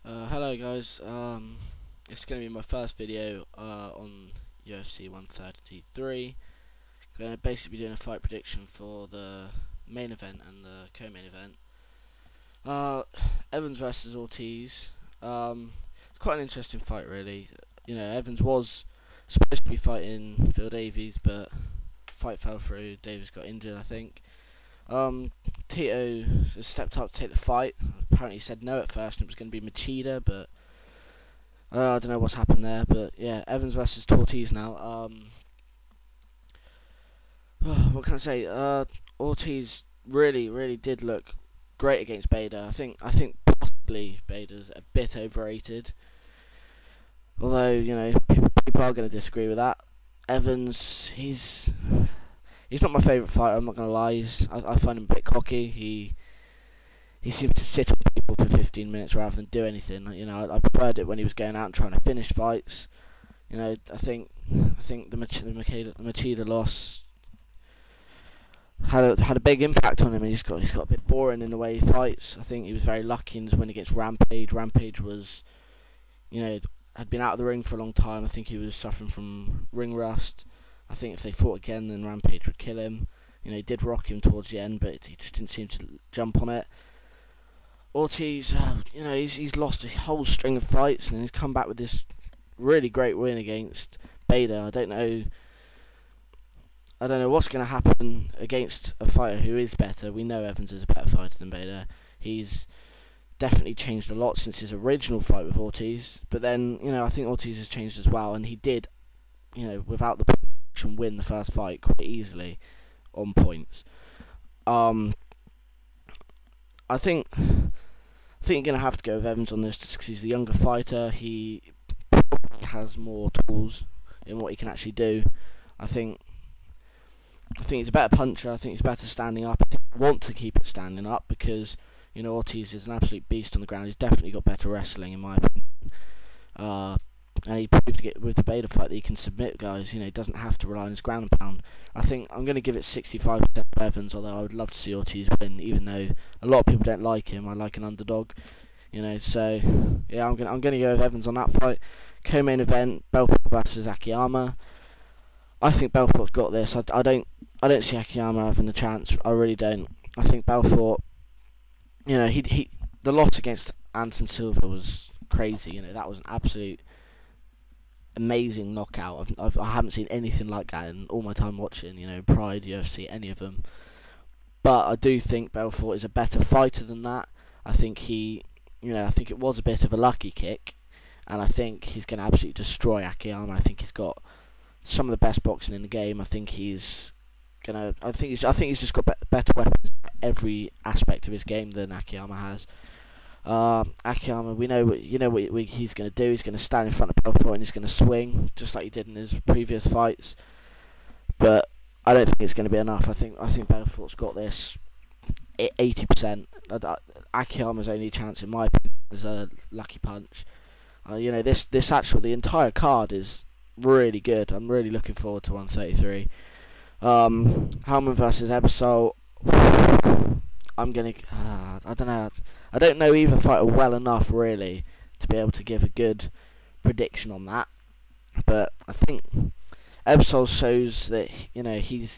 Hello guys, it's going to be my first video on UFC 133. Going to basically be doing a fight prediction for the main event and the co-main event. Evans versus Ortiz. It's quite an interesting fight really. You know, Evans was supposed to be fighting Phil Davies, but fight fell through. Davies got injured, I think. Tito has stepped up to take the fight. Apparently he said no at first and it was going to be Machida, but I don't know what's happened there. But yeah, Evans versus Ortiz now. What can I say? Ortiz really did look great against Bader. I think possibly Bader's a bit overrated. Although, you know, people are going to disagree with that. Evans, he's not my favourite fighter, I'm not going to lie. I find him a bit cocky. He seems to sit on people for 15 minutes rather than do anything. You know, I preferred it when he was going out and trying to finish fights. You know, I think the Machida loss had a big impact on him, and he's got a bit boring in the way he fights. I think he was very lucky in his win against Rampage. Rampage was, you know, had been out of the ring for a long time. I think he was suffering from ring rust. I think if they fought again, then Rampage would kill him. You know, he did rock him towards the end, but he just didn't seem to jump on it. Ortiz, you know, he's lost a whole string of fights, and he's come back with this really great win against Bader. I don't know what's going to happen against a fighter who is better. We know Evans is a better fighter than Bader. He's definitely changed a lot since his original fight with Ortiz. But then, you know, I think Ortiz has changed as well, and he did, you know, without the position, win the first fight quite easily on points. I think you're going to have to go with Evans on this just because he's the younger fighter. He probably has more tools in what he can actually do. I think he's a better puncher. I think he's better standing up. I think I want to keep it standing up because, you know, Ortiz is an absolute beast on the ground. He's definitely got better wrestling in my opinion. And he proved with the Bader fight that he can submit guys. You know, he doesn't have to rely on his ground and pound. I think I'm going to give it 65% to Evans, although I would love to see Ortiz win, even though a lot of people don't like him. I like an underdog, you know. So yeah, I'm going to go with Evans on that fight. Co-main event: Belfort versus Akiyama. I think Belfort's got this. I don't see Akiyama having a chance. I really don't. I think Belfort, you know, the loss against Anderson Silva was crazy. You know, that was an absolute amazing knockout. I haven't seen anything like that in all my time watching, you know, Pride, UFC, any of them. But I do think Belfort is a better fighter than that. I think I think it was a bit of a lucky kick, and I think he's going to absolutely destroy Akiyama. I think he's got some of the best boxing in the game. I think he's just got better weapons in every aspect of his game than Akiyama has. Akiyama, we know what he's going to do. He's going to stand in front of Belfort and he's going to swing just like he did in his previous fights. But I don't think it's going to be enough. I think Belfort's got this 80%. Akiyama's only chance, in my opinion, is a lucky punch. You know, the entire card is really good. I'm really looking forward to 133. Hellman versus Ebersol. I don't know. I don't know either fighter well enough really to be able to give a good prediction on that. But I think Ebersol shows that, you know, he's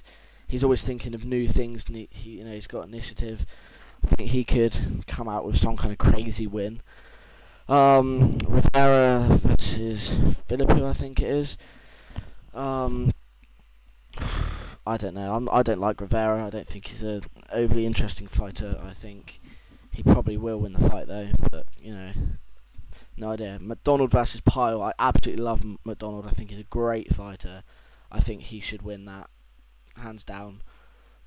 always thinking of new things. And he's got initiative. I think he could come out with some kind of crazy win. Rivera versus Filippo, I think it is. I don't know. I don't like Rivera. I don't think he's an overly interesting fighter. I think he probably will win the fight though. But, you know, no idea. McDonald versus Pyle. I absolutely love McDonald. I think he's a great fighter. I think he should win that, hands down.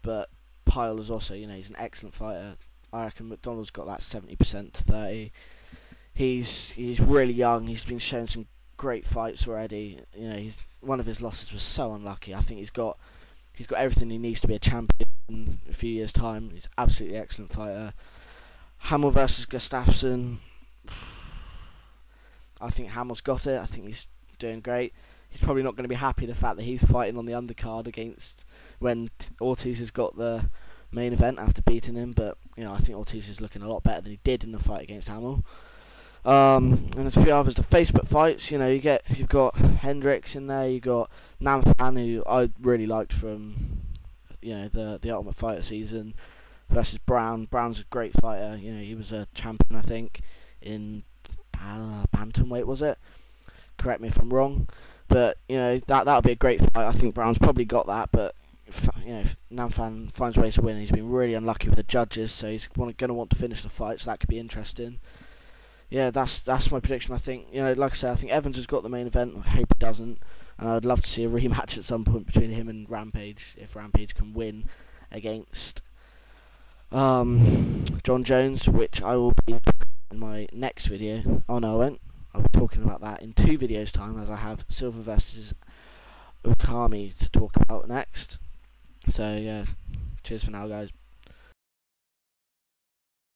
But Pyle is also, you know, he's an excellent fighter. I reckon McDonald's got that 70% to 30. He's really young. He's been showing some great fights already. You know, one of his losses was so unlucky. I think he's got everything he needs to be a champion in a few years' time. He's an absolutely excellent fighter. Hamill versus Gustafsson. I think Hamill's got it. I think he's doing great. He's probably not going to be happy the fact that he's fighting on the undercard against when Ortiz has got the main event after beating him. But, you know, I think Ortiz is looking a lot better than he did in the fight against Hamill. And there's a few others. The Facebook fights, you've got Hendricks in there. You've got Namfan, who I really liked from the Ultimate Fighter season, versus Brown. Brown's a great fighter. He was a champion, I think, in bantamweight, was it? Correct me if I'm wrong, but that would be a great fight. I think Brown's probably got that, but if Namfan finds ways to win, he's been really unlucky with the judges, so he's going to want to finish the fight, so that could be interesting. Yeah, that's my prediction. I think, like I said, I think Evans has got the main event. I hope he doesn't, and I'd love to see a rematch at some point between him and Rampage, if Rampage can win against John Jones, which I will be in my next video. Oh no, I won't. I'll be talking about that in 2 videos time, as I have Silva versus Ukami to talk about next. So yeah, cheers for now, guys.